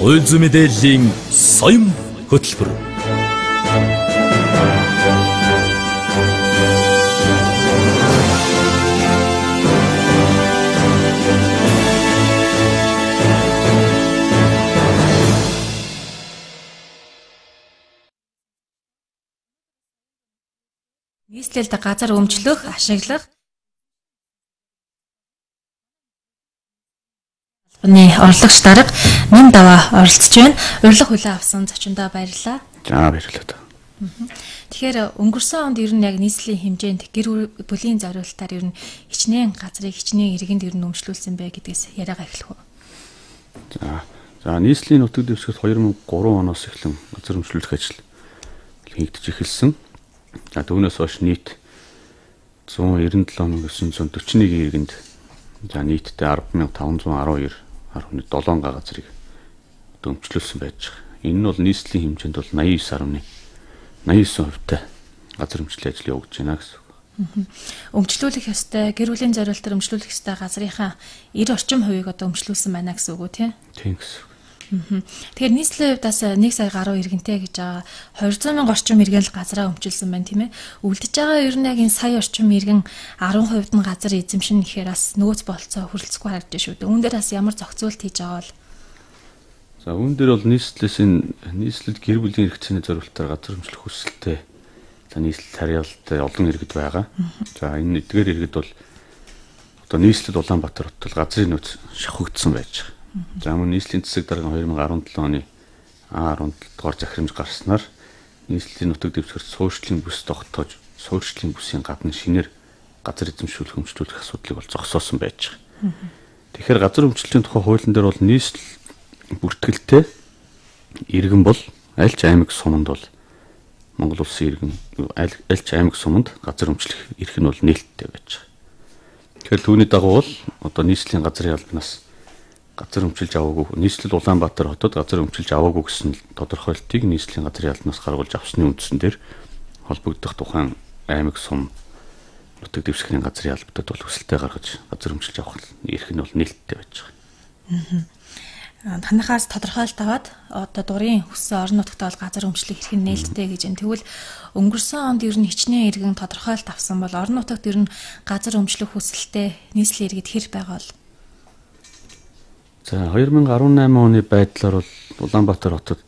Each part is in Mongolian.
Хувь зүйн мэдээллийн соён хөтөлбөр. Нийслэлд газар өмчлөх, ашиглах орлогч дарга Ням Даваа оролцож байна. Урилга хүлээн авсан зочиндоо баярлалаа. За баярлалаа. Тэгэхээр өнгөрсөн онд ер нь яг нийслэлийн хэмжээнд гэр бүлийн зориулалтаар ер нь хичнээн газрыг хичнээн иргэнд ер нь өмчлүүлсэн бэ гэдгээс яриагаа эхлэх үү. За нийслэлийн нутаг дэвсгэрт 2003 оноос эхлэн газар өмчлүүлэх ажил хийгдэж эхэлсэн. За түүнээс хойш нийт 197,941 иргэнд за нийтдээ 10,512 17 газрыг өмчлүүлсэн байж байгаа. Энэ нь бол нийслэлийн хэмжээнд бол 89% газар өмчлөлийн ажил явагдаж байна гэсэн үг. Өмчлүүлэх ёстой, гэр бүлийн зориулалтаар өмчлүүлэх ёстой газрынхаа 90% одоо өмчлүүлсэн байна гэсэн үг үү тийм? Тийм гэсэн үг. Тэгэхээр нийслэлийн хувьдаас 1 сая гаруй иргэнтэй гэж байгаа 200 мянга орчим иргэн л газраа өмчилсөн байна тийм ээ. Үлдэж байгаа ер нь яг энэ сая орчим иргэн 10% нь газар эзэмшин гэхээр бас нөөц болцоо хүрэлцэхгүй харагдаж шүү дээ. Үүн дээр бас ямар зохицуулт хийж байгаа бол за үүн дээр бол нийслэлд гэр бүлийн хэрэгцээний зорилтоор газар өмчлөх хүсэлтэй за нийслэл харьяалалтай олон иргэд байгаа. За энэ эдгээр иргэд бол одоо нийслэл Улаанбаатар хотод газрын нөөц шавхагдсан байж байгаа. За мөн нийслэлийн засаг дарга 2017 оны 17 дугаар захирамж гарснаар нийслэлийн нутаг дэвсгэрт суурьшлийн бүс тогтоож суурьшлийн бүсийн гадна шинээр газар эзэмшүүлэх өмчлүүлэх асуудлыг бол зогсоосон байж байгаа. Тэгэхээр газар өмчлөлийн тухай хуулийн дээр бол нийслэл бүртгэлтэй иргэн бол аль ч аймаг суманд бол Монгол улсын иргэн аль ч аймаг суманд газар өмчлөх эрх нь бол нээлттэй байж байгаа. Тэгэхээр түүний дагуу бол одоо нийслэлийн газрын албанаас газар өмчилж аваагүй нийслэл Улаанбаатар хотод газар өмчилж аваагүй гэсэн тодорхойлтыг нийслэлийн газрын албанаас гаргуулж авсны үндсэн дээр холбогдох тухайн аймаг сум нутаг дэвсгэрийн газрын албатад бол хүсэлтээ гаргаж газар өмчилж авах эрх нь бол нээлттэй байж байгаа. Танахаас тодорхойлт аваад одоо дурын хүссэн орон нутагт бол газар өмчлөх эрх нь нээлттэй гэж байна. Тэгвэл өнгөрсөн онд ер нь хичнээн иргэн тодорхойлт авсан бол орон нутагт ер нь газар өмчлөх хүсэлтэй нийслэлийн иргэд хэр байгаа бол за 2018 оны байдлаар бол Улаанбаатар хотод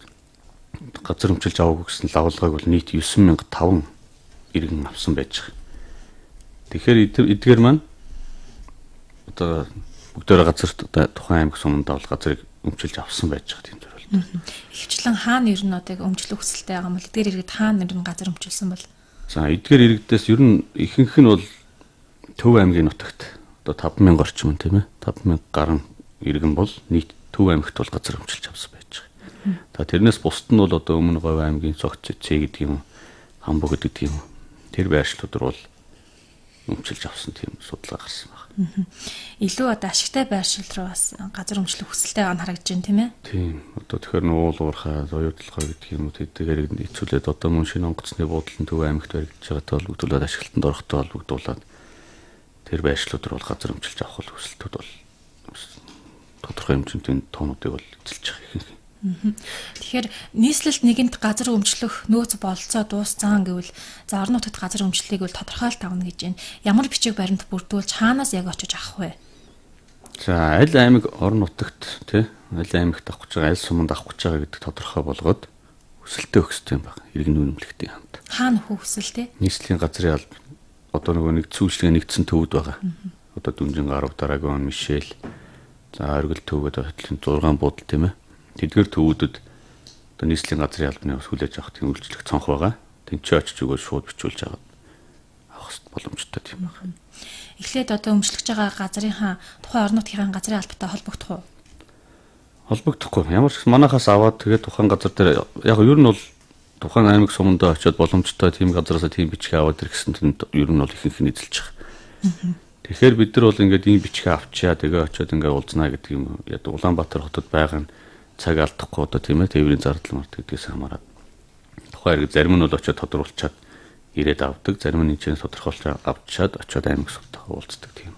газар өмчилж аваагүй гэсэн лавлгааг бол нийт 9,005 иргэн авсан байж байгаа. Тэгэхээр эдгээр маань одоо бүгдөө газарт тухайн аймаг суманд бол газрыг өмчилж авсан байж байгаа тийм зөвлөлт. Ихвчлэн хаана ер нь одоо өмчлөх хүсэлтэй байгаа юм бол эдгээр иргэд хаана ер нь газар өмчилсөн бол за эдгээр иргэдээс ер нь ихэнх нь бол Төв аймгийн нутагт одоо 5,000 орчим тийм ээ 5,000 гаруй иргэн бол нийт Төв аймагт бол газар өмчилж авсан байж байгаа. За тэрнээс бусд нь бол одоо Өмнө Говь аймгийн Цогц Цэцээ гэдэг юм, Хамбог гэдэг юм. Тэр байршлууд бол өмчилж авсан тийм судалгаа гарсан байна. Илүү одоо ашигтай байршил руу бас газар өмчлөх хүсэлтэй байгаа нь харагдаж байна тийм ээ. Тийм. Одоо тэгэхээр уул уурхай, зоёодлогоо гэдэг юм уу тэдгээр нэцүүлээд одоо мөн шинэ онгоцны буудлын Төв аймагт баригдаж байгаатай холбогдуулаад ашиглалтанд орохтой холбогдуулаад тэр байршлууд бол газар өмчилж авах хүсэлтүүд бол тодорхой хэмжээний тоонуудыг бол эзэлж байгаа юм. Тэгэхээр нийслэлд нэгэнт газар өмчлөх нөөц болцоо дууссан гэвэл за орон нутагт газар өмчлөлийг бол тодорхойлт авна гэж байна. Ямар бичиг баримт бүрдүүлж хаанаас яг очиж авах вэ? За аль аймаг орон нутагт аль аймагт авах гэж байгаа, аль суманд авах гэж байгаа гэдэг тодорхой болгоод хүсэлтээ өгсөн юм байна. Иргэн үнэмлэхтэй хамт. Хаана хүсэлтээ? Нийслэлийн газрын алба одоо нэг цүүлжлэгээ нэгдсэн төвд байгаа. Одоо Дүнжин гарав, Дараагийн, Мишель за оргил төвөд хөтлийн 6 буудал тийм ээ. Тэдгээр төвүүдэд одоо нийслэлийн газрын албаны ус хүлээж авах тийм үйлчлэх цонх байгаа. Тэнцээ очиж өгөөд шууд бичүүлж аваад авах боломжтой тийм байна. Эхлээд одоо өмчлөж байгаа газрынхаа тухайн орон нутгийн газрын албатай холбогдох уу? Холбогдохгүй. Ямар ч манахаас аваад тэгээд тухайн газар дээр яг ер нь бол тухайн аймаг сумандаа очиод боломжтой тийм газараас тийм бичгээ аваад ирсэн тэнд ер нь бол ихэнх нь эзэлж байгаа. Тэгэхээр бид нар бол ингээд ийм бичгээ авчиа тэгээ очиод ингээд уулзнаа гэдэг юм. Яг Улаанбаатар хотод байгаа нь цаг алдахгүй одоо тийм ээ тээврийн зардал март гэдгээс хамаарат тухайн иргэд зарим нь бол очиод тодруулчаад ирээд авдаг, зарим нь энэ ч тодорхойлж авчиад очиод аймаг сумтай уулздаг тийм.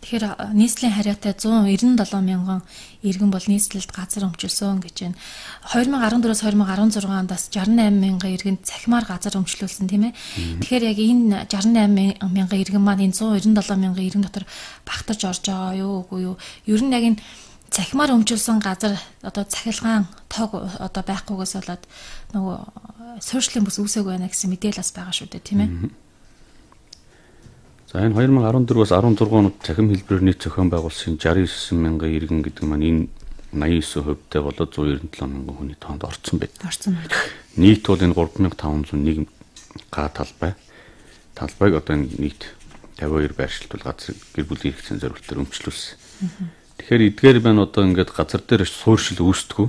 Тэгэхээр нийслэлийн хариатай 197 мянган иргэн бол нийслэлд газар өмчилсөн гэж байна. 2014-өөс 2016 онд бас 68 мянган иргэнд цахимаар газар өмчлүүлсэн тийм ээ. Тэгэхээр яг энэ 68 мянган иргэн маань энэ 197 мянган иргэн дотор багтаж орж байгаа юу үгүй юу? Ер нь яг энэ цахимаар өмчилсөн газар одоо цахилгаан тоог одоо байхгүйгээс болоод нөгөө суурьшлийн бүс үүсээг байна гэсэн мэдээлэл бас байгаа шүү дээ тийм ээ. За энэ 2014-өөс 16 онд цахим хэлбэрээр нийт зохион байгуулсан 69 мянган иргэн гэдэг маань энэ 89%-тэй болоод 197 мянган хүний тоонд орсон байд. Нийт бол энэ 3501 га талбайг одоо энэ нийт 52 байршилт бол газар гэр бүлийн хэрэгцээний зорилтоор өмчлүүлсэн. Тэгэхээр эдгээр байна одоо ингээд газар дээр суурьшил үүсдэггүй.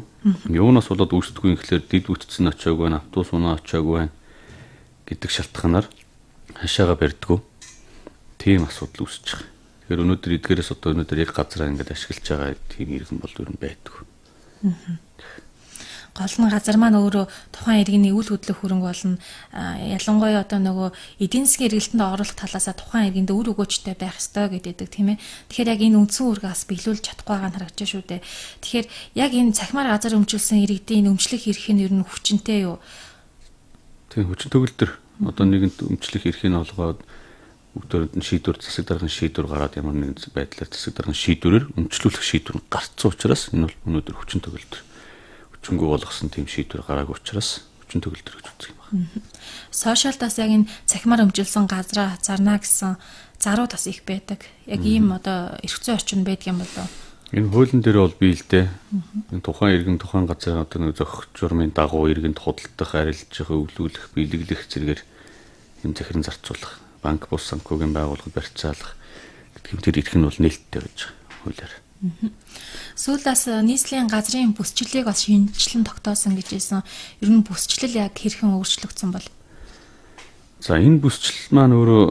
Юунаас болоод үүсдэггүй юм гэхэлэр дид үтцэн очиагүй байна, автобус унаа очиагүй байна гэдэг шалтгаанаар хашаага барьдггүй. Тийм асуудал үүсэж байгаа. Тэгэхээр өнөөдөр эдгээрээс одоо өнөөдөр яг газараа ингээд ашиглаж байгаа тийм иргэн бол ер нь байдаг. Гол нь газар маань өөрөө тухайн иргэний үйл хөдлөх хөрөнгө болно. Ялангуяа одоо нөгөө эдийн засгийн эргэлтэнд оруулах талаас тухайн иргэнд үр өгөөжтэй байх ёстой гэдэг тийм ээ. Тэгэхээр яг энэ үндсэн үүргээ бас биелүүлж чадахгүй байгаа нь харагдаж шүү дээ. Тэгэхээр яг энэ цахимаар газар өмчилсөн иргэдийн өмчлөх эрх нь ер нь хүчинтэй юу? Тийм хүчин төгөлдөр одоо нэгэнт өмчлөх эрхийг олгоод бүгдөө шийдвэр засаг даргын шийдвэр гараад ямар нэгэн байдлаар засаг даргын шийдвэрээр өмчлүүлэх шийдвэр гарцсан учраас энэ бол өнөөдөр хүчин төгөлдөр хүчингү болгосон тийм шийдвэр гараагүй учраас хүчин төгөлдөр гэж үздэг юм байна. Сошиалдаас яг энэ цахимаар өмжилсөн газраа зарна гэсэн зарууд бас их байдаг. Яг ийм одоо эрх зүйн орчин байдаг юм болоо. Энэ хуулийн дээр бол бий л дээ. Энэ тухайн иргэн тухайн газар одоо нэг зохих журмын дагуу иргэнд худалдах, арилжих, өвлүүлэх, биелэглэх зэрэгээр юм захиран зарцуулах, банк бус санхүүгийн байгууллагад барьцаалах гэдэг юм тэр эрх нь бол нээлттэй гэж хуулиар. Сүүлдээс нийслэлийн газрын бүсчлэлийг бас шинжилэн тогтоосон гэж хэлсэн. Ер нь бүсчлэл яг хэрхэн өөрчлөгдсөн бол? За энэ бүсчлэл маань өөрөө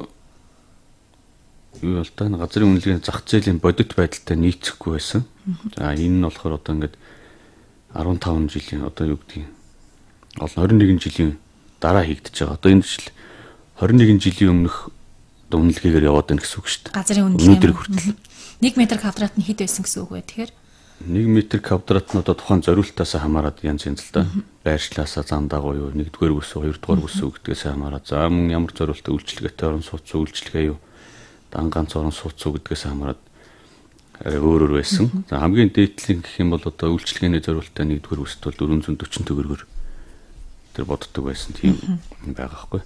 юу бол та газрын үнэлгээний зах зээлийн бодит байдалтай нийцэхгүй байсан. За энэ нь болохоор одоо ингээд 15 жилийн одоо юу гэдгийг олон 21 жилийн дараа хийгдэж байгаа. Одоо энэ жил 21 жилийн өмнөх одоо үнэлгээгээр яваад байна гэсэн үг шүү дээ. Газрын үнэлгээ хүртэл 1 м квадрат нь хэд байсан гэсэн үг вэ тэгэхээр? 1 м квадрат нь одоо тухайн зориултаас хамаарат янз янз л да. Байршлаасаа зам дагуу юу, 1-р бүс, 2-р бүс гэдгээс хамаарат. За мөн ямар зориултаа үйлчлэгээтэй орон сууц үйлчлэгээ юу, дан ганц орон сууц гэдгээс хамаарат өөр байсан. За хамгийн дээдлийн гэх юм бол одоо үйлчлэгээний зориултаа 1-р бүст бол 440 төгрөгөөр тэр боддог байсан тийм байгаа хгүй.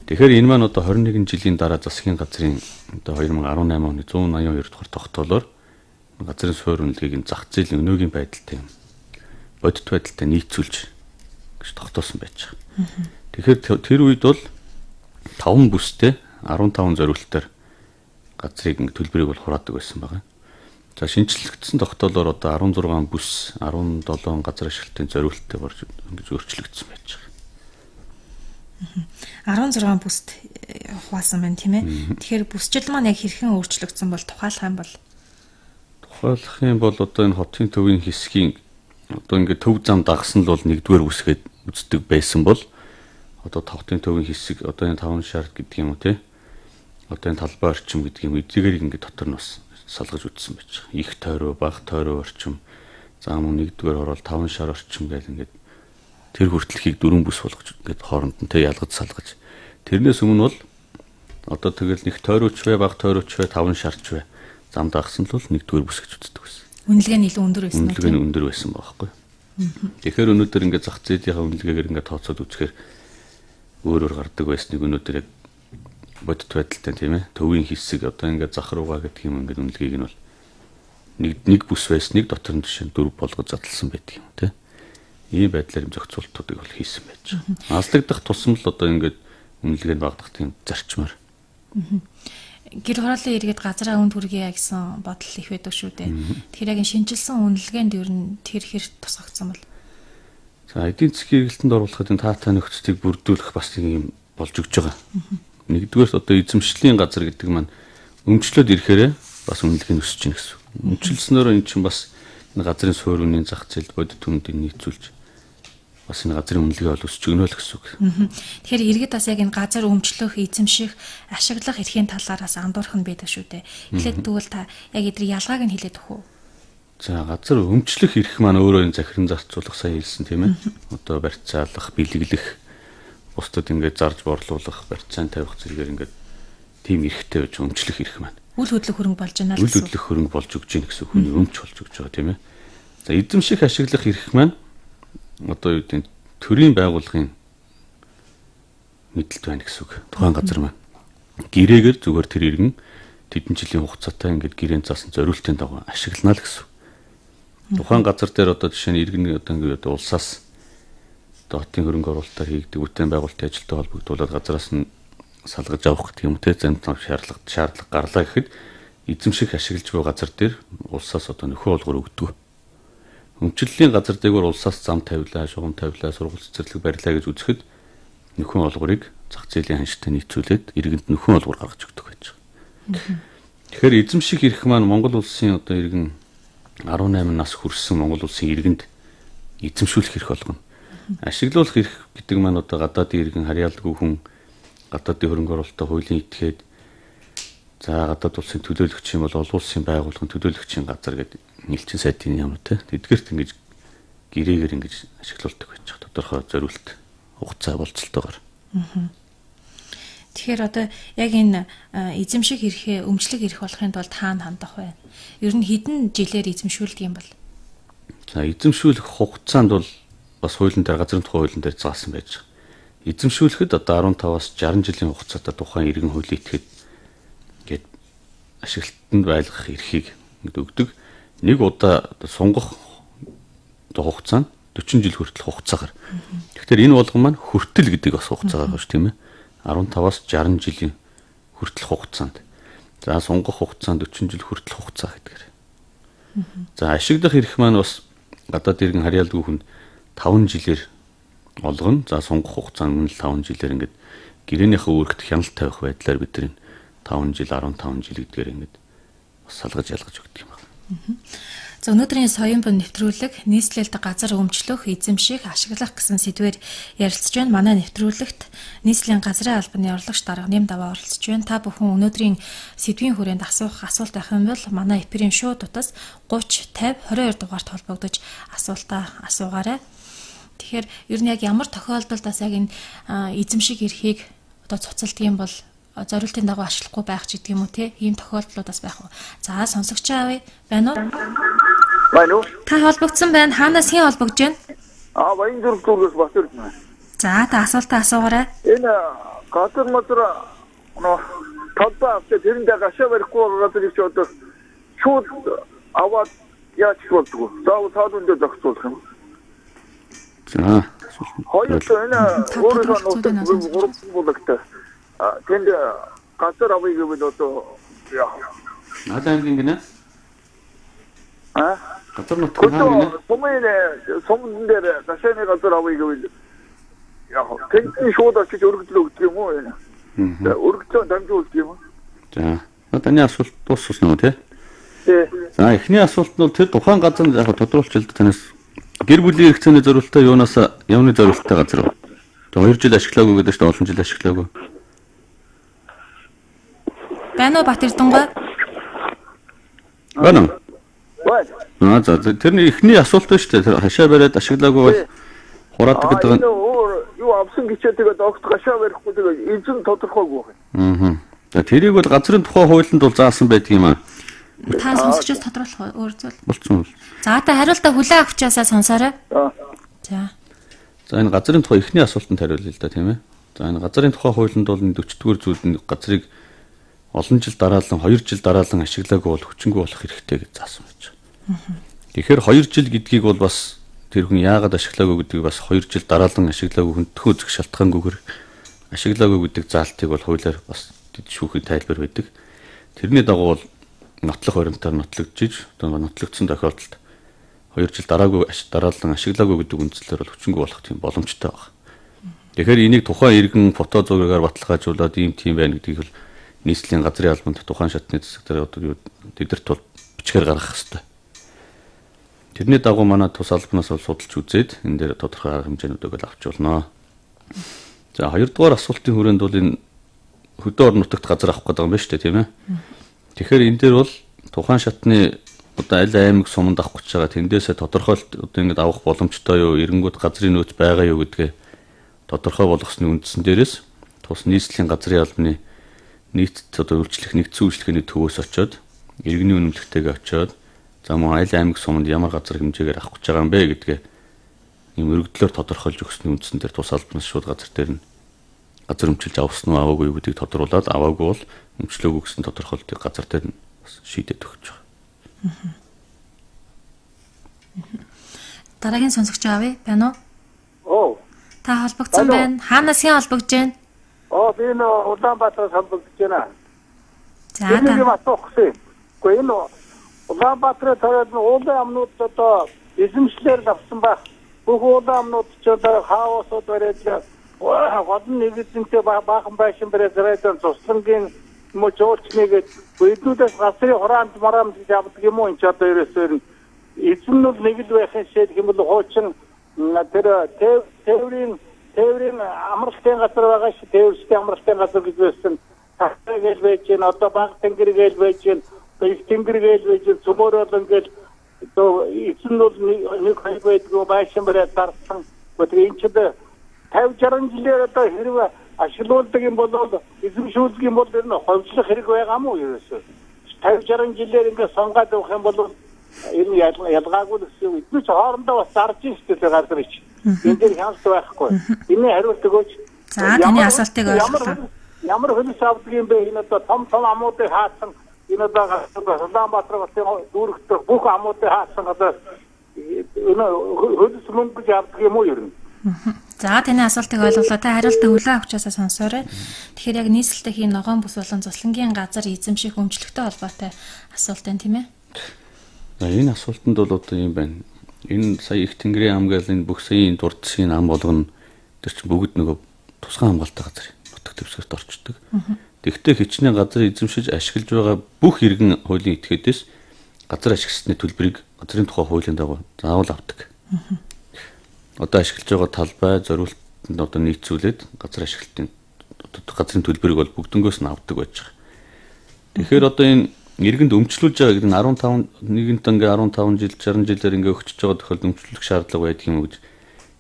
Тэгэхээр энэ маань одоо 21 жилийн дараа засгийн газрын одоо 2018 оны 182 дугаар тогтоолоор газрын суурь үнэлгээг зах зээлийн өнөөгийн байдалтай бодит байдалтай нийцүүлж гэж тогтоосон байж байгаа. Тэгэхээр тэр үед бол 5 бүстэй 15 зориултаар газрыг төлбөрийг бол хураадаг байсан байгаа. За шинжлэгдсэн тогтоолоор одоо 16 бүс 17 газар ашиглалтын зориулттай болж ингэж өөрчлөгдсөн байж байгаа. 16 бүст хуваасан байна тийм ээ. Тэгэхээр бүсчил маань яг хэрхэн өөрчлөгдсөн бол тухайлах юм бол одоо энэ хотын төвийн хэсгийн одоо ингээд төв зам дагсан л бол 1-р бүсгээд үздэг байсан бол одоо хотын төвийн хэсэг одоо энэ 5 шар гэдэг юм уу те одоо энэ талбай орчим гэдэг юм эдгээр ингээд дотор нь бас салгаж үтсэн байж байгаа. Их тойроо, бага тойроо орчим за мөн 1-р орол 5 шар орчим гэл ингээд тэр хүртэлхийг 4 бүс болгож ингээд хооронд нь тэ ялгаж салгаж. Тэрнээс өмнө бол одоо тэгэл нэг тойрооч бай, баг тойрооч бай, 5 шарч бай. Зам дагсан л бол 1-р бүс гэж үздэг байсан. Үнэлгээ нь илүү өндөр байсан. Үнэлгээ нь өндөр байсан байхгүй. Тэгэхээр өнөөдөр ингээд зах зээлийн үнэлгээгээр ингээд тооцоод үзэхээр өөрөөр гардаг байсныг өнөөдөр яг бодит байдалтай тийм ээ. Төвийн хэсэг одоо ингээд зах руугаа гэдэг юм ингээд үнэлгээг нь бол нэг бүс байсныг дотор нь жишээ 4 болгож задлсан байдаг юм тийм. Ийм байдлаар юм зохицуултуудыг бол хийсэн байж байгаа. Аслагдах тусам л одоо ингээд үнэлгээ нь багтах тийм зарчмаар. Гэр хорооллын иргэд газраа үнд хүргье гэсэн бодол их байдаг шүү дээ. Тэгэхээр яг шинжилсэн үнэлгээнд ер нь тэр хэр тусгагдсан бол. За эдийн засгийн эргэлтэнд оруулахад энэ таатай нөхцөлийг бүрдүүлэх бас нэг юм болж өгч байгаа. Нэгдүгээр одоо эзэмшлийн газар гэдэг маань өмчлөөд ирэхээрээ бас үнэлгээ нь өсөж гин гэсэн. Өмчлснөөр эн чинь бас газрын суурь үнийн зах зээлд бодит үнэтэй нийцүүлж бас энэ газрын үнэлгээ бол өсч өгнө л гэсэн үг. Тэгэхээр иргэд бас яг энэ газар өмчлөх, эзэмших, ашиглах эрхийн талаараас андуурах нь байдаг шүү дээ. Эхлээд тэгвэл та яг эдрийг ялгааг нь хэлээд өгөх үү? За газар өмчлөх эрх маань өөрөө энэ захиран зарцуулах сая хэлсэн тийм ээ. Одоо барьцаалах, бэлэглэх, бусдад ингээд зарж борлуулах, барьцаан тавих зэрэгээр ингээд тийм эрхтэй байж өмчлөх эрх маань. Үл хөдлөх хөрөнгө болж байна л гэсэн. Үл хөдлөх хөрөнгө болж өгч гин гэсэн хүний өмч болж өгч байгаа тийм ээ. За эзэмших, ашиглах эрх маань одоо юу гэдэг төрийн байгууллагын мэдлэлт байна гэсэн үг. Тухайн газар маань гэрээгээр зүгээр тэр иргэн тэдэн жилийн хугацаатай ингээд гэрээнд заасан зориултын дагуу ашиглана л гэсэн. Тухайн газар дээр одоо жишээ нь иргэн одоо ингээд улсаас одоо хотын хөрөнгө оруулалтаар хийгдэг бүтээн байгуулалтын ажилтай холбогдуулаад газраас нь салгаж авах гэх юм те зам шаардлага гарлаа гэхэд эзэмших ашиглаж буй газар дээр улсаас одоо нөхөө олгор өгдөг. Өмчлөлийн газар дээгүүр улсаас зам тавилаа, шугам тавилаа, сургууль цэцэрлэг барилаа гэж үзэхэд нөхөн олгорыг зах зээлийн ханштай нийцүүлээд иргэнд нөхөн олгор гаргаж өгдөг байж байгаа. Тэгэхээр эзэмших эрх маань Монгол улсын одоо иргэн 18 нас хүрсэн Монгол улсын иргэнд эзэмшүүлэх эрх болгоно. Ашиглуулах эрх гэдэг маань одоо гадаадын иргэн харьяалгүй хүн гадаадын хөрөнгө оруулалтаа хуулийн этгээд за гадаад улсын төлөөлөгч юм бол олон улсын байгууллагын төлөөлөгчийн газар гэдэг нийлчин сайдын юм те. Тэдгээрт ингэж гэрээгээр ингэж ашиглуулдаг байж байгаа. Тодорхой зориулт хугацаа болцолтойгоор. Тэгэхээр одоо яг энэ эзэмших эрхээ өмчлөх эрх болохын тулд хаана хандах вэ? Ер нь хэдэн жилээр эзэмшүүлдэг юм бол? За эзэмшүүлэх хугацаанд бол бас хуулийн дээр газрын тухай хуулийн дээр заасан байж байгаа. Эзэмшүүлэхэд одоо 15-аас 60 жилийн хугацаатай тухайн иргэн хуулийн этгээд гээд ашиглалтанд байлгах эрхийг өгдөг. Нэг удаа сунгах хугацаа нь 40 жил хүртэл хугацаагаар. Тэгэхээр энэ болгон маань хүртэл гэдэг бас хугацаа гаргаж тийм ээ. 15-аас 60 жилийн хүртэл хугацаанд. За сунгах хугацаанд 40 жил хүртэл хугацаа гэдгээр. За ашиглах эрх маань бас гадаад иргэн харьяалгүй хүнд 5 жилээр олгоно. За сунгах хугацаа нь 5 жилээр ингээд гэрээнийхээ үүрэгт хяналт тавих байдлаар бид нар 5 жил 15 жил гэдгээр ингээд бас салгаж ялгаж өгдөг юм байна. За өнөөдрийн соён бун нэвтрүүлэг нийслэлд газар өмчлөх, эзэмших, ашиглах гэсэн сэдвээр ярилцж байна. Манай нэвтрүүлэгт нийслэлийн газрын албаны урлагч дарга нэм даваа оролцож байна. Та бүхэн өнөөдрийн сэдвийн хүрээнд асуух асуулт байх юм бол манай эфирийн шууд утас 30 50 22 дугаарт холбогдож асуултаа асуугаарай. Тэгэхээр ер нь яг ямар тохиолдолд бас яг энэ эзэмших эрхийг одоо цуцалдаг юм бол зориултын дагуу ашиглахгүй байх ч гэдэг юм уу те ийм тохиолдлууд бас байх уу. За сонсогч аав байна уу? Байна уу? Та холбогдсон байна. Хаанаас хэн холбогдож байна? Баян зүрхлүүрээс бас ирсэн. За та асуултаа асуугаарай. Энэ газар талбай авч тэрэндээ гашаа барихгүй газар их одоо шууд аваад яаж болдгоо. Заавал цаадунд зохицуулах юм. За. Хоёр энэ өөрөө нууцтай тэнд газар авъя гэвэл одоо яа. Надаа ингэ гинэ. Газар нутг хаана гинэ? Сумын дээр гашааны газар авъя гэвэл яа. Тэнд шууд очиж өргөдлөө өгдөг юм уу энэ? Өргөцөө дамжуулдаг юм уу? За. Таны асуулт дууссан уу те? Тий. За эхний асуулт нь тэр тухайн газар яг тодруулж хэлдэг танаас гэр бүлийн эрх зүйн зорилттой юунаас явны зорилттой газар. Тэгээ 2 жил ашиглаагүй гэдэг чинь олон жил ашиглаагүй. Байна уу Бат Эрдэнэгүй? Байна. Байна. За тэрний эхний асуулт байна шүү дээ. Тэр хашаа бариад ашиглаагүй бол хураадаг гэдэг нь юу авсан гэчээ тэгээд огт гашаа барихгүй тэгээд эзэн тодорхойгүй байна. За тэрийг бол газрын тухай хуулинд бол заасан байдаг юм аа. Та сонсогчоос тодруулах өөр зүйл. Болцсон. За та хариултаа хүлээн авчаасаа сонсоорой. За. За энэ газрын тухай эхний асуултанд хариулъя л да тийм ээ. За энэ газрын тухай хуулинд бол 40-р зүйлд нь газрыг олон жил дараалан 2 жил дараалан ашиглаагүй бол хүчингүй болох хэрэгтэй гэж заасан байж байгаа. Тэгэхээр 2 жил гэдгийг бол бас тэр хүн яагаад ашиглаагүй гэдгийг бас 2 жил дараалан ашиглаагүй хүндхүү үзэх шалтгаангүйгээр ашиглаагүй гэдэг заалтыг бол хуулиар бас шүүхэд тайлбар байдаг. Тэрний дагуу бол нотлох баримтаар нотлогдож, одоо нотлогдсон тохиолдолд 2 жил дараалан ашиглаагүй гэдэг үндслээр бол хүчингүй болох тийм боломжтой байна. Тэгэхээр энийг тухайн иргэн фото зургаар баталгаажуулаад ийм тийм байна гэдгийг бол нийслэлийн газрын албанд тухайн шатны засаг дээр одоо тэдэрт бол бичгээр гаргах хэрэгтэй. Тэрний дагуу манай тус албанаас бол судалж үзээд энэ дээр тодорхой арга хэмжээнүүдийг л авч болно. За хоёрдугаар асуултын хүрээнд бол энэ хөдөө орон нутагт газар авах гэдэг юм байна шүү дээ, тийм ээ. Тэгэхээр энэ дээр бол тухайн шатны одоо аль аймаг суманд авах гэж байгаа тэндээсээ тодорхойлт одоо ингэ авах боломжтой юу, эренгүүд газрын нөөц байгаа юу гэдгээ тодорхой болгосны үндсэн дээрээс тус нийслэлийн газрын албаны нийт одоо үйлчлэх нэгдсэн үйлчлэгээний төвөөс очоод иргэний үнэмлэхтэйгээ очоод за мөн аль аймаг суманд ямар газар хэмжээгээр авах гэж байгаа юм бэ гэдгээ ийм өргөдлөөр тодорхойлж өгсөний үндсэн дээр тус албанаас шууд газар дээр нь газар өмчилж авсан уу аваагүй юу гэдгийг тодруулаад аваагүй бол өмчлөөгүй гэсэн тодорхойлтыг газар дээр нь шийдээд өгч байгаа. Дараагийн сонсогч авъя байна Оо. уу? Та холбогдсон байна. Хаанаас хэн холбогдож байна? Би энэ Улаанбаатараас холбогдож байна. За Энэ та юм асуухгүй. Гэхдээ энэ Улаанбаатарын тойроод уулын амнууд одоо эзэмшлэр авсан байх. Бүх уулын амнууд ч одоо хаосууд барьж гол нэгдэнтэй баахан байшин барьж зарайдан цуслангийн мөн жуулчныг биднүүдээс гасрын хураамж марамж гэж авдаг юм уу энэ ч одоо ерөөсөө эзэн нь нэг л байхын шийд хэмээл хуучин тэр тээврийн амралтын газар байгаа шүү тээврийн амралтын газар гэж байсан тагтагээл байж гэн одоо баг тэнгэргээл байж гэн их тэнгэргээл байж гэн цөмөрөл ингээл одоо эзэн нь нэг хай байдгүй байшин бариад дарсан гэхдээ энэ ч 50-60 жилээр одоо хэрвээ ашиглуулдаг юм бол эзэмшүүлдэг юм бол энэ ховжлох хэрэг байгаа мó ерөөсөө 50-60 жилээр ингээд сонгоод явах юм бол энэ ялгаагүй л гэсэн үг. Эдгээр ч хоорондоо бас зарж шүү дээ газар ич. Энэ дээр хяналт байхгүй. Энийн хариулт өгөөч. За таны асуултыг ойлголоо. Ямар хөлс авдаг юм бэ? Энэ одоо том амуудыг хаасан энэ одоо Улаанбаатар улсын дүүрэгт бүх амуудыг хаасан одоо энэ хөлс мөнгө гэж авдаг юм уу ер нь? За таны асуултыг ойлголоо. Та хариултаа хүлээн авчаасаа сонсоорой. Тэгэхээр яг нийслэлтэй хийн ногоон бүс болон цуслангийн газар эзэмших өмчлөгтэй холбоотой асуулт байна тийм ээ? Энэ асуултанд бол одоо юм байна. Энэ сая их тэнгэрийн ам гэл энэ бүх саяын дурдсан ам болгоно тэр чинь бүгд нөгөө тусгай хамгаалалттай газар нутаг дэвсгэрт орчдөг. Тэгвэл хичнээн газар эзэмшиж ашиглаж байгаа бүх иргэн хуулийн этгээдээс газар ашигласны төлбөрийг газрын тухай хуулийн дагуу заавал авдаг. Одоо ашиглаж байгаа талбай зориултанд одоо нийцүүлээд газар ашиглалтын газрын төлбөрийг бол бүгднгөөс нь авдаг байж байгаа. Тэгэхээр одоо энэ иргэнд өмчлүүлж байгаа гэдэг нь 15 нэгэнт ингээ 15 жил 60 жилээр ингээ өгчөж байгаа тохиолдолд өмчлөх шаардлага байдаг юм гэж.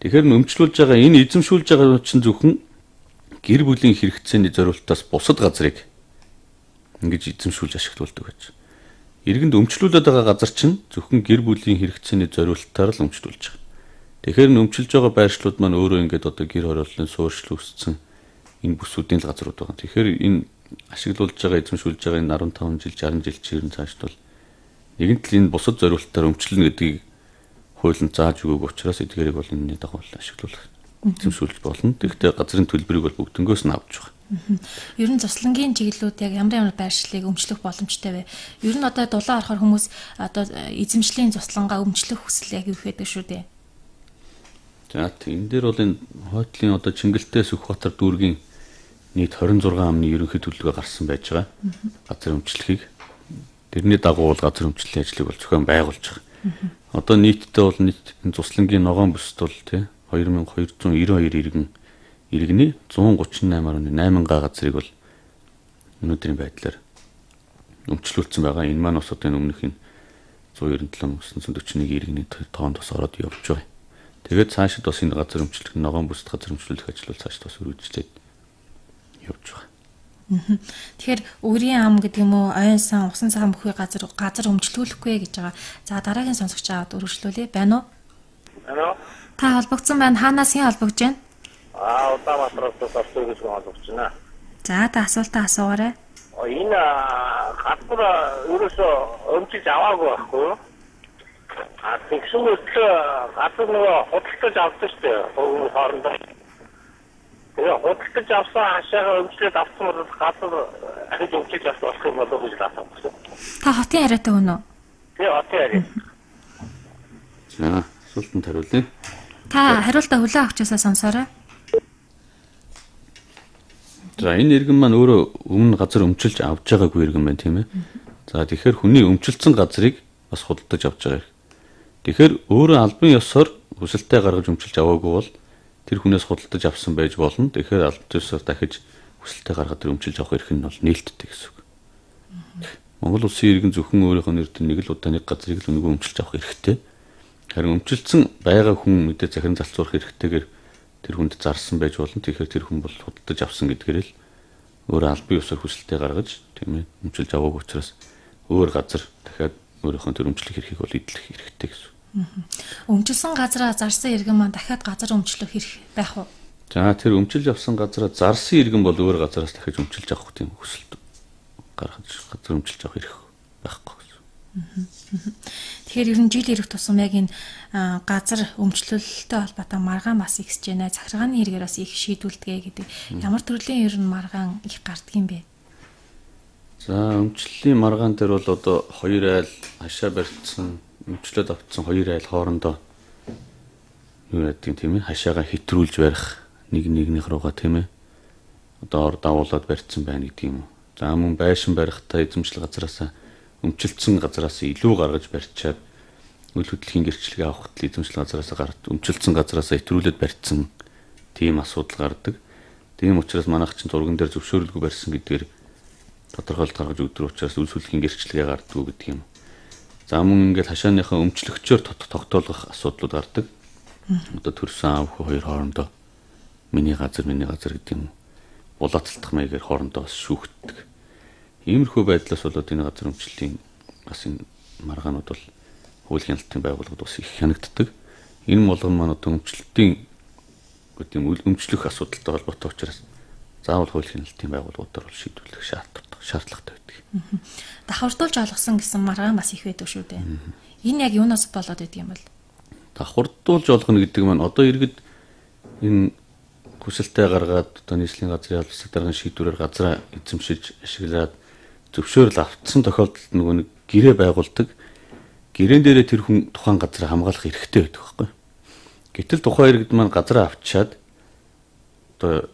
Тэгэхээр өмчлүүлж байгаа энэ эзэмшүүлж байгаа чинь зөвхөн гэр бүлийн хэрэгцээний зориултаас бусад газрыг ингэж эзэмшүүлж ашиглуулдаг байж. Иргэнд өмчлүүлээд байгаа газар чинь зөвхөн гэр бүлийн хэрэгцээний зориултаар л өмчлүүлж байгаа. Тэгэхээр өмчлөж байгаа байршлууд маань өөрөө ингээд одоо гэр хорооллын суурьшил үүссэн энэ бүсүүдийн л газрууд байгаа. Тэгэхээр энэ ашиглуулж байгаа эзэмшүүлж байгаа энэ 15 жил 60 жил чирэн цаашд бол нэгэнт л энэ бусад зориултаар өмчлөнө гэдгийг хуулинд зааж өгөөг учраас эдгээрийг бол энэний дагуу ашиглуулах эзэмшүүлж болно. Тэгэхдээ газрын төлбөрийг бол бүгднгөөс нь авч байгаа. Ер нь цуслангийн чиглэлүүд яг ямар байршлыг өмчлөх боломжтой вэ? Ер нь одоо дулаан орохоор хүмүүс одоо эзэмшлийн цуслангаа өмчлөх хүсэл яг юу гэдэг шүү дээ. За энэ дээр бол энэ хойтлын одоо Чингэлтэй Сүхбаатар дүүргийн нийт 26 амны ерөнхий төлөвлөгөө гарсан байж байгаа. Газар өмчлөхийг тэрний дагуу бол газар өмчлөлийн ажлыг бол зохион байгуулж байгаа. Одоо нийтдээ бол нийт энэ цуслангийн ногоон бүсд бол тий 2292 иргэний 138.8 га газрыг бол өнөөдрийн байдлаар өмчлүүлсэн байгаа. Энэ маань бас одоо энэ өмнөх нь 197,941 иргэний тоонд бас ороод явж байгаа. Тэгээд цаашид бас энэ газар өмчлөх ногоон бүсд газар өмчлөх ажил бол цаашид бас үргэлжлээд явж байгаа. Тэгэхээр өрийн ам гэдэг юм уу, ойн сан, усан цагаан бүхий газар өмчлүүлэхгүй гэж байгаа. За дараагийн сонсогч аваад өргөжлүүлье. Байна уу? Алло. Та холбогдсон байна. Хаанаас хэн холбогдож байна? Улаанбаатараас авсан гэж холбогдож байна. За та асуултаа асуугаарай. Энэ газар ерөөсөө өмчиж аваагүй байхгүй юу? Тэгсэн мэтлээ газар нөгөө худалдаж авсан шүү дээ. Хуулийн хоорондоо. Тэгээ худалдаж авсан хашаага өмчлөөд авсан бол газар ахиж өмчлөж авах болох юм болов уу гэж асуусан. Та хотын яриатай хүн үү? Тэгээ хотын яриа. За асуултанд хариулъя. Та хариултаа хүлээн авчаасаа сонсоорой. За энэ иргэн маань өөрөө өмнө газар өмчилж авч байгаагүй иргэн байна тийм ээ. За тэгэхээр хүний өмчилсэн газрыг бас худалдаж авч байгаа. Тэгэхээр өөрөө албан ёсоор хүсэлтээ гаргаж өмчилж аваагүй бол тэр хүнээс худалдаж авсан байж болно. Тэгэхээр албан ёсоор дахиж хүсэлтээ гаргаад тэр өмчилж авах эрх нь бол нээлттэй гэсэн үг. Монгол улсын иргэн зөвхөн өөрийнхөө нэрээр нэг л удаа нэг газрыг л өнгөө өмчилж авах эрхтэй. Харин өмчилсөн байгаа хүн мэдээ захиран залцуулах эрхтэйгээр тэр хүнд зарсан байж болно. Тэгэхээр тэр хүн бол худалдаж авсан гэдгээр л өөр албан ёсоор хүсэлтээ гаргаж тийм ээ өмчилж аваагүй учраас өөр газар дахиад өөрийнхөө тэр өмчлөх эрхийг бол эдлэх эрхтэй гэсэн. Өмчилсөн газараа зарсан иргэн маань дахиад газар өмчлөх эрх байх уу? За тэр өмчилж авсан газараа зарсан иргэн бол өөр газараас дахиж өмчилж авах тийм хүсэлт гаргаж газар өмчилж авах эрх байхгүй гэсэн. Тэгэхээр ер нь жил ирэх тусам яг энэ газар өмчлөлттэй холбоотой маргаан бас ихсэж байна. Захиргааны хэрэгээр бас их шийдвүлдэгэ гэдэг. Ямар төрлийн ер нь маргаан их гарддаг юм бэ? За өмчлөлийн маргаан дээр бол одоо 2 айл хашаа барьцсан, өмчлөд авцсан 2 айл хоорондоо юу яадаг тийм ээ хашаага хэтрүүлж барих нэгнийх руугаа тийм ээ одоо ор давуулаад барьцсан байна гэдэг юм. За мөн байшин барихтаа эзэмшил газараас өмчлөлтсөн газараас илүү гаргаж барьчаад үйл хөдлөлийн гэрчлэгээ авахд эзэмшил газараас өмчлөлтсөн газараас хэтрүүлээд барьцсан тийм асуудал гардаг. Тийм учраас манайх чинь зурган дээр зөвшөөрөлгүй барьсан гэдгээр тодорхойлт гаргаж өгдөг учраас үйл хөдлөлийн гэрчлэгээ гарддаг гэдэг юм. За мөн ингээд хашааныхаа өмчлөгчөөр тогтоолгох асуудлууд гардаг. Одоо төрсөн аав хүү хоёр хоорондоо миний газар гэдэг юм. Булаацлах маягаар хоорондоо шүүхтдэг. Иймэрхүү байдлаас болоод энэ газар өмчлөлийн бас энэ маргаанууд бол хуулийн хяналтын байгууллагууд бас их хянагддаг. Энэ болгон маань одоо өмчлөлтийн гэдэг юм өмчлөх асуудалтай холбоотой учраас заавал хуулийн хяналтын байгууллагуудаар бол шийдвэрлэх шаардлагатай байдаг. Давхардуулж олгосон гэсэн маргаан бас их байдаг шүү дээ. Энэ яг юунаас болоод байдаг юм бол? Давхардуулж олгоно гэдэг маань одоо иргэд энэ хүсэлтээ гаргаад одоо нийслэлийн газрын албан даргын шийдвэрээр газраа эзэмшиж ашиглаад зөвшөөрөл авсан тохиолдолд нөгөө нэг гэрээ байгуулдаг. Гэрээн дээрээ тэр хүн тухайн газраа хамгаалах эрхтэй байдаг байхгүй. Гэтэл тухайн иргэд маань газраа авчаад одоо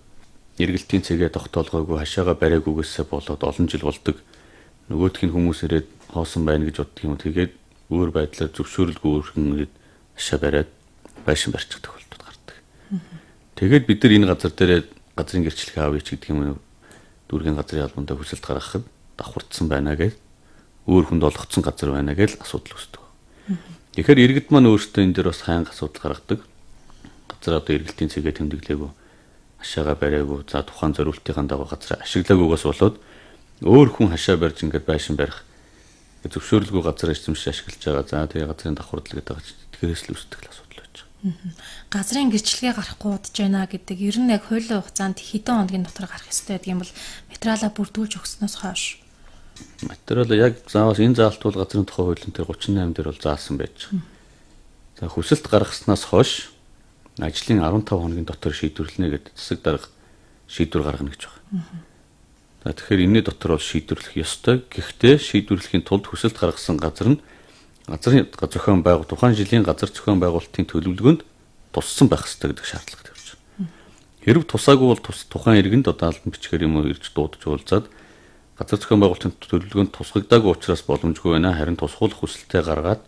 эргэлтийн цэгээ тогтоолгоогүй хашаага бариагүйгээсээ болоод олон жил болдог. Нөгөөх нь хүмүүс ирээд хоосон байна гэж боддог юм. Тэгээд өөр байдлаар зөвшөөрөлгүй өрхөн ирээд хашаа бариад байшин барьчих тохиолдол гардаг. Тэгээд бид нар энэ газар дээр газрын гэрчлэгээ авъя ч гэдэг юм. Дүүргийн газрын албандаа хүсэлт гаргахад давхардсан байна гэж өөр хүнд олгоцсон газар байна гэж асуудал үүсдэг. Тэгэхээр иргэд маань өөрсдөө энэ дээр бас хаанг асуудал гаргадаг. Газар одоо эргэлтийн цэгээ тэмдэглээгүй хашаага бариагүй за тухайн зориултын дагуу газар ашиглаагүйгээс болоод өөр хүн хашаа барьж ингээд байшин барих зөвшөөрлгүй газар эзэмшиж ашиглаж байгаа. За тэгээ газрын давхардлага гэдэг тэгээрээс л үүсдэг асуудал байж байгаа. Газрын гэрчлэгээ гарахгүй удаж байна гэдэг ер нь яг хуулийн хугацаанд хэдэн хоногийн дотор гарах ёстой гэдэг юм бол материалаа бүрдүүлж өгснөөс хойш. Материалаа яг заавал энэ заалт бол газрын тухай хуулийн дээр 38 дээр бол заасан байж байгаа. За хүсэлт гаргаснаас хойш ажлын 15 хоногийн дотор шийдвэрлэнэ гэдэг засаг дарга шийдвэр гаргана гэж байна. За тэгэхээр энэний дотор бол шийдвэрлэх ёстой. Гэхдээ шийдвэрлэхийн тулд хүсэлт гаргасан газар нь газрын зохион байгуулалт тухайн жилийн газар зохион байгуулалтын төлөвлөгөөнд туссан байх ёстой гэдэг шаардлага тавьж байна. Хэрв тусаагүй бол тухайн иргэнд одоо албан бичгээр юм уу ирж дуудаж уулзаад газар зохион байгуулалтын төлөвлөгөөнд тусгагдаагүй учраас боломжгүй байна. Харин тусгуулах хүсэлтээ гаргаад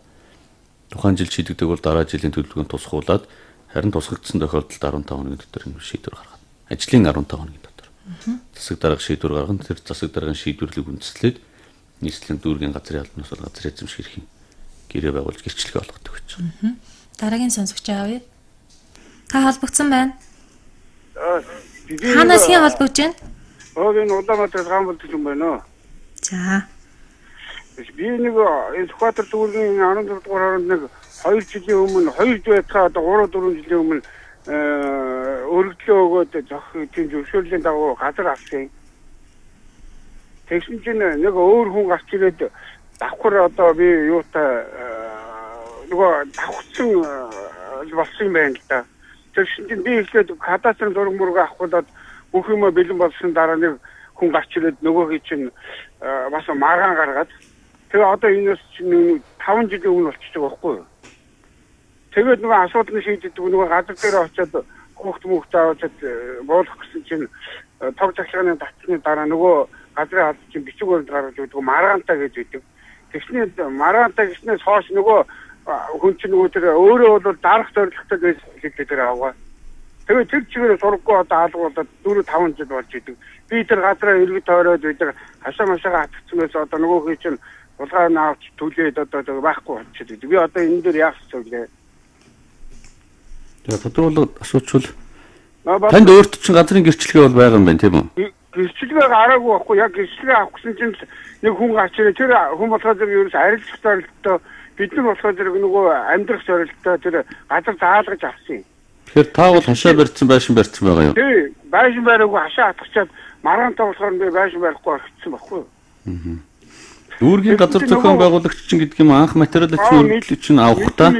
тухайн жил шийдэгдэг бол дараа жилийн төлөвлөгөөнд тусгуулаад харин тусгагдсан тохиолдолд 15 хоногийн дотор энэ шийдвэр гаргана. Ажлын 15 хоногийн дотор. Засаг дарга шийдвэр гаргана. Тэр засаг даргын шийдвэрлийг үндэслээд нийслэлийн дүүргийн газрын албанаас бол газар эзэмших эрхийн гэрээ байгуулж гэрчлэгээ олгодог гэж байна. Дараагийн сонсогч аавь. Та холбогдсон байна. Ханаас хин холбогдож байна? Энэ Улаанбаатар Гаанболд юм байна. За. Би нэг энэ Сүхбаатар дүүргийн 14 дугаар хоронд нэг 2 жилийн өмнө 2 байтгаа одоо 3 4 жилийн өмнө өргөдлөө өгөөд тийм зөвшөөрлийн дагуу газар авсан. Тэгсэн чинь нэг өөр хүн гарч ирээд давхар одоо би юутай нөгөө давхцсан болсон юм байна л да. Тэгсэн чинь би ихлээд кадастрын зураг мураг авахулаад бүх юм бэлэн болсон дараа нэг хүн гарч ирээд нөгөөхийн чинь бас маргаан гаргаад тэгээ одоо энэс чинь 5 жилийн өмнө болчихж байгаа байхгүй юу? Тэгээд нөгөө асуудлыг шийддэг нөгөө газар дээр очиод хүүхд аваад буулгах гэсэн чинь тог захиргааны татсны дараа нөгөө газрын албан чинь бичиг баримт гаргаж өгдөг маргаантай гэж үүдэг. Тэгснээр маргаантай гэснээс хойш нөгөө хүн чинь нөгөө тэр өөрөө бол дарах зорилготой байсан хэлээ тэр аваа. Тэгээд тэр чигээр сурахгүй одоо алгуулаад 4-5 жил болж идэг. Би тэр газраа иргэд тойроод бид хашаа машаага хатцснаас одоо нөгөөхий чинь булгаа наавч түлээд одоо байхгүй болчиход идэг. Би одоо энэ дээр яах вэ гэлээ. За тодорхойлол асуучвал танд өөрт чинь газрын гэрчлэгээ бол байгаа юм байна тийм үү? Гэрчлэгээ гараагүй байхгүй. Яг гэрчлэгээ авах гэсэн чинь нэг хүн гарч ирээ. Тэр хүн болохоор тэр ерөөс арилжих зорилттой бид нар болохоор тэр нөгөө амьдрах зорилттой тэр газар заалгаж авсан юм. Тэгэхээр та бол хашаа барьсан байшин байгаа юу? Тий, байшин бариагүй хашаа хатгачаад мараантаа болохоор би байшин барихгүй орчихсон байхгүй юу? Дүүргийн газар зохион байгуулагч чинь гэдэг юм анх материалын чинь авахдаа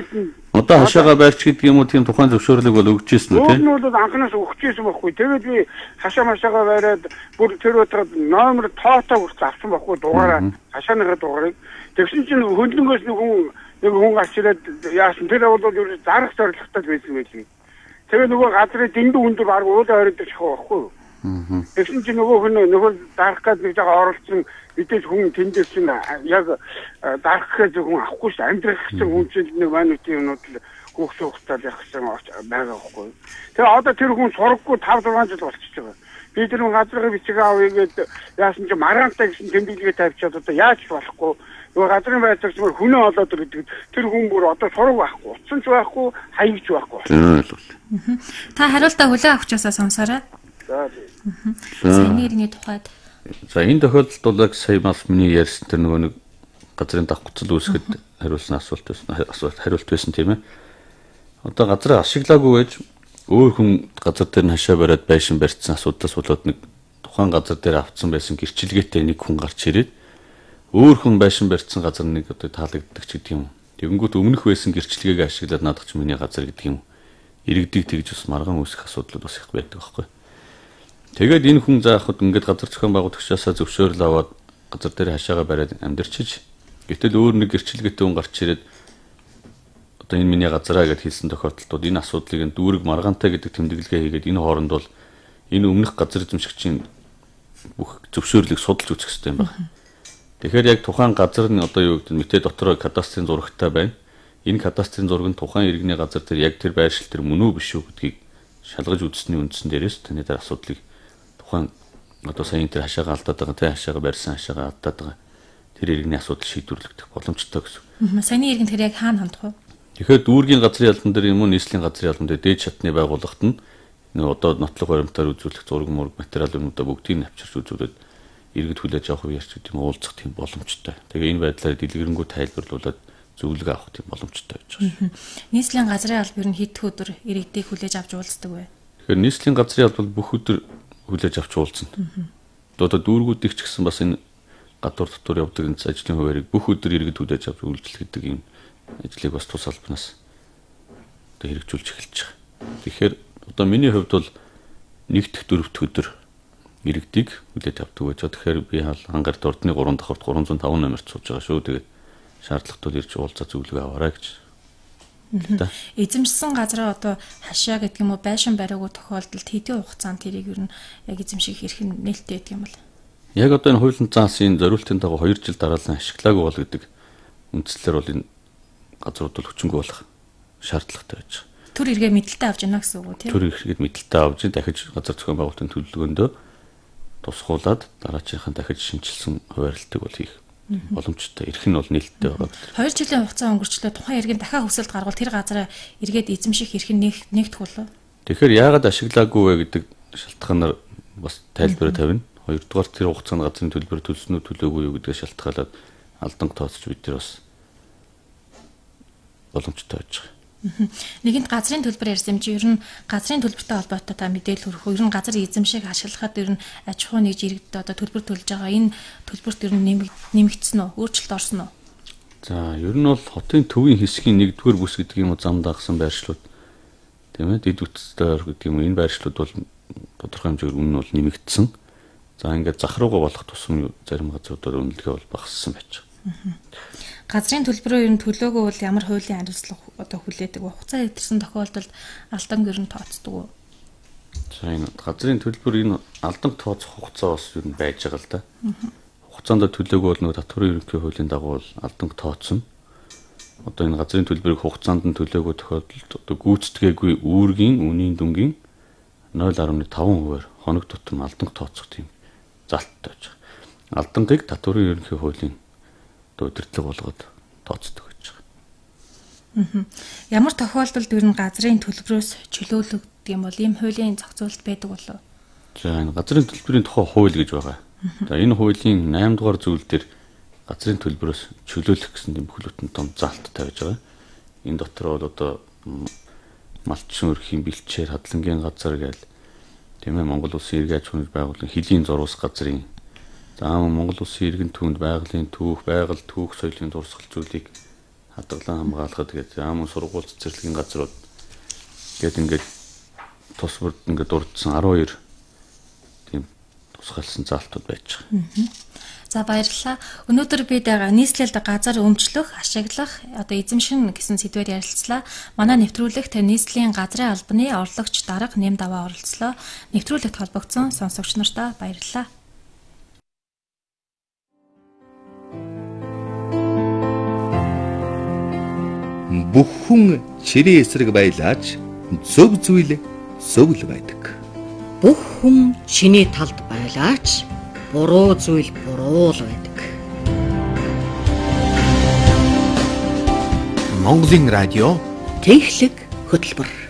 одоо хашаага барьч гэдэг юм уу тийм тухайн зөвшөөрлөг бол өгч ирсэн үү тийм? Өөрнүүд анханаас өгч ирсэн байхгүй. Тэгээд би хашаа машаага бариад бүр тэр өдрөд номер тоотоо хүртэл авсан байхгүй дугаараа хашааныхаа дугаарыг. Тэгсэн чинь хөндлөнгөөс нэг хүн гарч ирээд яасан тэр бол юу зарах зорилготой байсан байлгүй. Тэгээ нөгөө газрын дэндүү өндөр баг уулаа оройдож шахав байхгүй. Тэгсэн чинь нөгөө дарах гэдэг нэг жага оролцсон мэдээж хүн тэндээс чинь яг дарах гэж хүн авахгүй ш амьдрах гэсэн хүн чинь нэг манутын юмнууд л хөөх суухтал явах гэсэн байгаа байхгүй. Тэгээ одоо тэр хүн сургахгүй 5-6 жил болчихж байгаа. Би тэр газрын бичиг авъя гэдэг яасан чи мараантай гэсэн тэмдэглэгээ тавьчихад одоо яаж болохгүй. Нөгөө газрын байцаагч мөр хүнээ олоод гэдэг тэр хүн бүр одоо сураг байхгүй, утсан ч байхгүй, хаягч байхгүй. Та хариултаа хүлээн авахчаасаа сонсоорой. За. Саяны иргэний тухайд. За энэ тохиолдолд бол яг сая бас миний ярьсан тэр нөгөө нэг газрын давхцал үүсгэхэд хариулсан хариулт байсан тийм ээ. Одоо газраа ашиглаагүй байж өөр хүн газар дээр нь хашаа бариад байшин барьцсан асуудлаас болоод нэг тухайн газар дээр авцсан байсан гэрчлэгээтэй нэг хүн гарч ирээд өөр хүн байшин барьцсан газар нэг одоо таалагддаг ч гэдэг юм. Тэгэнгүүт өмнөх байсан гэрчлэгээг ашиглаад наадах ч миний газар гэдэг юм. Иргэдийг тэгж бас маргаан үүсэх асуудлууд бас их байдаг байхгүй. Тэгээд энэ хүн заахад ингээд газар зохион байгуулагчаасаа зөвшөөрөл аваад газар дээр хашаага бариад амьдарчиж гэтэл өөр нэг гэрчлэгээтэй хүн гарч ирээд одоо энэ миний газараа гэж хэлсэн тохиолдолд энэ асуудлыг дүүрэг маргаантай гэдэг тэмдэглэгээ хийгээд энэ хооронд бол энэ өмнөх газар эзэмшигчийн бүх зөвшөөрлийг судалж үзэх хэрэгтэй юм байна. Тэгэхээр яг тухайн газар нь одоо юу гэдэг нь мэтэ дотроо кадастрын зурагтай байна. Энэ кадастрын зураг нь тухайн иргэний газар дээр яг тэр байршил тэр мөн үү биш үү гэдгийг шалгаж үзсний үндсэн дээрээс таны дээр асуудлыг тухайн одоо сайн тэр хашаага алдаад байгаа тэ хашаага барьсан хашаага алдаад байгаа тэр иргэний асуудал шийдвэрлэгдэх боломжтой гэсэн. Саяны иргэн тэр яг хаана хандах вэ? Тэгэхээр дүүргийн газрын ялбан дээр юм уу нийслэлийн газрын ялбан дээр дээд шатны байгууллагт нь одоо нотлох баримтаар үзүүлэх зураг мураг материалуудаа бүгдийг авчирч үзүүлээд иргэд хүлээж авах үеэрч гэдэг юм уулзах тийм боломжтой. Тэгээ энэ байдлаар дэлгэрэнгүй тайлбарлуулаад зөвлөгөө авах тийм боломжтой байж байгаа. Нийслэлийн газрын албан ер нь хэд өдөр иргэдийг хүлээж авч уулздаг вэ? Тэгэхээр нийслэлийн газрын албан бүх өдөр хүлээж авч уулзна. Одоо дүүргүүдийг ч гэсэн бас энэ гадуур дотор явдаг энэ ажлын хуваарийг бүх өдөр иргэд хүлээж авч үйлчлэх гэдэг юм ажлыг бас тус албанаас одоо хэрэгжүүлж эхэлж байгаа. Тэгэхээр одоо миний хувьд бол 1-р 4-р өдөр иргэдийг хүлээж авдаг байж байгаа. Тэгэхээр би хангарт ордны 3 давхарт 305 номерт сууж байгаа шүү. Тэгээд шаардлагатууд ирж уулзаа зөвлөгөө аваарай гэж. Эзэмшсэн газраа одоо хашаа гэдэг юм уу байшин бариагүй тохиолдолд хэдийн хугацаанд тэрийг ер нь яг эзэмших эрх нь нээлттэй гэдэг юм бол. Яг одоо энэ хуулийн заасан зориултын дагуу 2 жил дараалан ашиглаагүй бол гэдэг үндслээр бол энэ газрууд бол хүчингүй болох шаардлагатай байж байгаа. Төр эргээ мэдлэлтэй авч яана гэсэн үг үү тийм? Төр эргээд мэдлэлтэй авч дахиж газар зохион байгуулалтын төлөвлөгөөндөө тусгуулаад дараачихын дахиж шинжилсэн хуваарлтыг бол хийх боломжтой. Эрх нь бол нээлттэй байгаа. 2 жилийн хугацаа өнгөрчлөө тухайн иргэн дахиад хүсэлт гаргавал тэр газараа эргээд эзэмших эрх нь нэгдэх болов. Тэгэхээр яагаад ашиглаагүй вэ гэдэг шалтгаанаар бас тайлбараа тавина. Хоёрдугаар тэр хугацаанд газрын төлбөр төлсөн үү төлөөгүй юу гэдгээ шалтгаалаад алдан тооцож бид нар бас боломжтой байж байгаа. Нэгэнт газрын төлбөр ярьсан юм чи ер нь газрын төлбөртэй холбоотой та мэдээлэл хүргэх үү? Ер нь газар эзэмших ашиглахад ер нь аж ахуй нэгж иргэдэд одоо төлбөр төлж байгаа энэ төлбөрт ер нь нэмэгдсэн үү? Өөрчлөлт орсон уу? За ер нь бол хотын төвийн хэсгийн 1-р бүс гэдэг юм уу зам дагсан байршлууд тийм ээ дэд үтстэй гэдэг юм энэ байршлууд бол тодорхой хэмжээгээр үнэ нь бол нэмэгдсэн. За ингээд зах руугаа болох тусам зарим газруудаар үнэлгээ бол багассан байж байгаа. Газрын төлбөрөөр ер нь төлөөгөө бол ямар хуулийн хариуцлага одоо хүлээдэг вэ? Хугацаа хэвтэрсэн тохиолдолд алдан ер нь тооцдог уу? За энэ газрын төлбөр энэ алдан тооцох хугацаа бас ер нь байж байгаа л да. Хугацаанд төлөөгөө бол нөгөө татварын ерөнхий хуулийн дагуу алдан тооцно. одоо энэ газрын төлбөрийг хугацаанд нь төлөөгүй тохиолдолд одоо гүйцэтгээгүй үүргийн үнийн дүнгийн 0.5%-аар хоног тутам алданг тооцох тийм залттай байж байгаа. Алдангыг татварын ерөнхий хуулийн удирдлага болгоод тооцдог гэж байгаа. Ямар тохиолдолд ер нь газрын төлбөрөөс чөлөөлөгдөг юм бол ийм хуулийн зохицуулалт байдаг болов? За энэ газрын төлбөрийн тухай хууль гэж байгаа. За энэ хуулийн 8 дугаар зүйл дээр газрын төлбөрөөс чөлөөлөх гэсэн тийм бүхлөтэн том залттай байж байгаа. Энэ дотор бол одоо малчин өрхийн бэлчээр хадлангийн газар гээл тийм ээ Монгол Улсын иргэн аж ахуйн байгууллагын хөлийн зурвас газрын Монгол Улсын иргэн түүнд байгалийн түүх, байгаль түүх соёлын дурсгал зүйлийг хадгалан хамгаалахад гэдэг сургууль цэцэрлэгийн газрууд гээд ингээд тус бүрд ингээд дурдсан 12 тийм тусгаалсан залтууд байж байгаа. За баярлалаа. Өнөөдөр бид нийслэлд газар өмчлөх, ашиглах, одоо эзэмшин гэсэн сэдвээр ярилцлаа. Манай нэвтрүүлэгт нийслэлийн газрын албаны орлогч дарга нэм даваа оролцлоо. Нэвтрүүлэгт холбогдсон сонсогч нартаа баярлалаа. Бүх хүн чирээ эсрэг байлаач зөв зүйл зөв л байдаг. Бүх хүн чиний талд байлаач буруу зүйл буруу л байдаг. Монголын радио Техник хөтөлбөр.